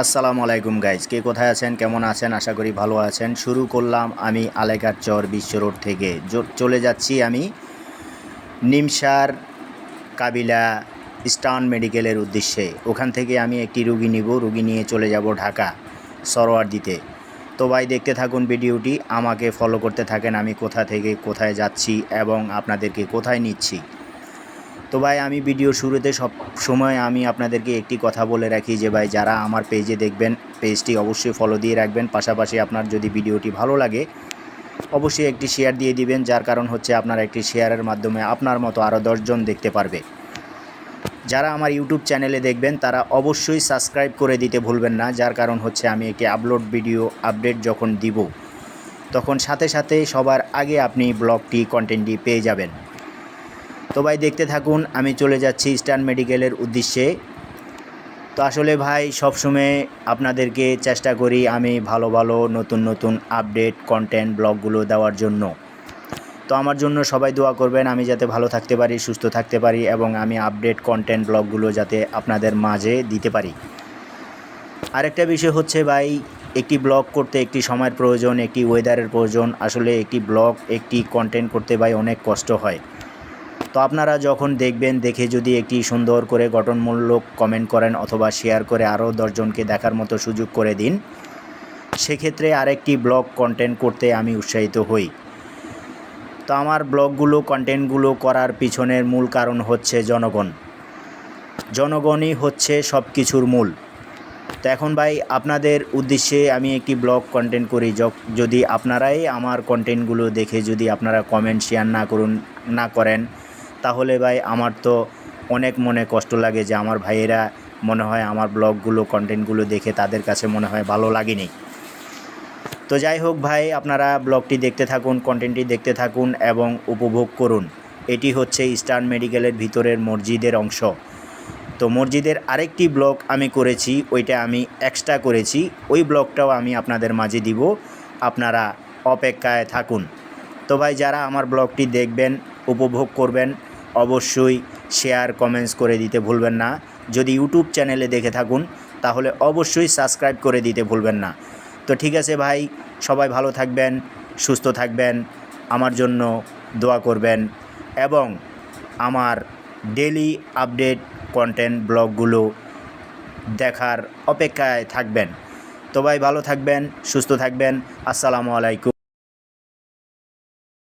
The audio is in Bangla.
আসসালামু আলাইকুম গাইজ, কে কোথায় আছেন, কেমন আছেন? আশা করি ভালো আছেন। শুরু করলাম আমি আলেগার চর বিশ্ব রোড থেকে। চলে যাচ্ছি আমি নিমসার কাবিলা ইস্টার্ন মেডিকেলের উদ্দেশ্যে। ওখান থেকে আমি একটি রুগী নিব, রুগী নিয়ে চলে যাব ঢাকা সরোয়ারদিতে। তো ভাই দেখতে থাকুন ভিডিওটি, আমাকে ফলো করতে থাকেন আমি কোথা থেকে কোথায় যাচ্ছি এবং আপনাদেরকে কোথায় নিচ্ছি। তো ভাই আমি ভিডিওর শুরুতে সব সময় আমি আপনাদেরকে একটি কথা বলে রাখি যে ভাই যারা আমার পেজে দেখবেন, পেজটি অবশ্যই ফলো দিয়ে রাখবেন। পাশাপাশি আপনার যদি ভিডিওটি ভালো লাগে অবশ্যই একটি শেয়ার দিয়ে দিবেন, যার কারণ হচ্ছে আপনার একটি শেয়ারের মাধ্যমে আপনার মতো আরও 10 জন দেখতে পারবে। যারা আমার ইউটিউব চ্যানেলে দেখবেন তারা অবশ্যই সাবস্ক্রাইব করে দিতে ভুলবেন না, যার কারণ হচ্ছে আমি একটি ভিডিও আপডেট যখন দিব তখন সাথে সাথে সবার আগে আপনি ব্লগটি কন্টেন্টটি পেয়ে যাবেন। তো ভাই দেখতে থাকুন, আমি চলে যাচ্ছি ইস্টার্ন মেডিকেলের উদ্দেশ্যে। তো আসলে ভাই সবসময় আপনাদেরকে চেষ্টা করি আমি ভালো ভালো নতুন নতুন আপডেট কন্টেন্ট ব্লগগুলো দেওয়ার জন্য। তো আমার জন্য সবাই দোয়া করবেন, আমি যাতে ভালো থাকতে পারি, সুস্থ থাকতে পারি এবং আমি আপডেট কন্টেন্ট ব্লগগুলো যাতে আপনাদের মাঝে দিতে পারি। আরেকটা বিষয় হচ্ছে ভাই, একটি ব্লগ করতে একটি সময়ের প্রয়োজন, একটি ওয়েদারের প্রয়োজন। আসলে একটি ব্লগ একটি কন্টেন্ট করতে ভাই অনেক কষ্ট হয়। তো আপনারা যখন দেখবেন, দেখে যদি একটি সুন্দর করে গঠনমূলক কমেন্ট করেন অথবা শেয়ার করে আরও 10 জনকে দেখার মতো সুযোগ করে দিন, সেক্ষেত্রে আরেকটি ব্লগ কন্টেন্ট করতে আমি উৎসাহিত হই। তো আমার ব্লগগুলো কন্টেন্টগুলো করার পিছনের মূল কারণ হচ্ছে জনগণই হচ্ছে সব কিছুর মূল। তো এখন ভাই আপনাদের উদ্দেশ্যে আমি একটি ব্লগ কন্টেন্ট করি, যদি আপনারাই আমার কন্টেন্টগুলো দেখে যদি আপনারা কমেন্ট শেয়ার না করেন তাহলে ভাই আমার তো অনেক মনে কষ্ট লাগে যে আমার ভাইয়েরা মনে হয় আমার ব্লগগুলো কন্টেন্টগুলো দেখে তাদের কাছে মনে হয় ভালো লাগেনি। তো যাই হোক ভাই, আপনারা ব্লগটি দেখতে থাকুন, কন্টেন্টটি দেখতে থাকুন এবং উপভোগ করুন। এটি হচ্ছে ইস্টার্ন মেডিকেলের ভিতরের মসজিদের অংশ। তো মসজিদের আরেকটি ব্লগ আমি করেছি, ওইটা আমি এক্সট্রা করেছি, ওই ব্লগটাও আমি আপনাদের মাঝে দিব, আপনারা অপেক্ষায় থাকুন। তো ভাই যারা আমার ব্লগটি দেখবেন, উপভোগ করবেন, অবশ্যই শেয়ার কমেন্টস করে দিতে ভুলবেন না। যদি ইউটিউব চ্যানেলে দেখে থাকুন তাহলে অবশ্যই সাবস্ক্রাইব করে দিতে ভুলবেন না। তো ঠিক আছে ভাই, সবাই ভালো থাকবেন, সুস্থ থাকবেন, আমার জন্য দোয়া করবেন এবং আমার ডেইলি আপডেট কন্টেন্ট ব্লগগুলো দেখার অপেক্ষায় থাকবেন। তো ভাই ভালো থাকবেন, সুস্থ থাকবেন। আসসালামু আলাইকুম।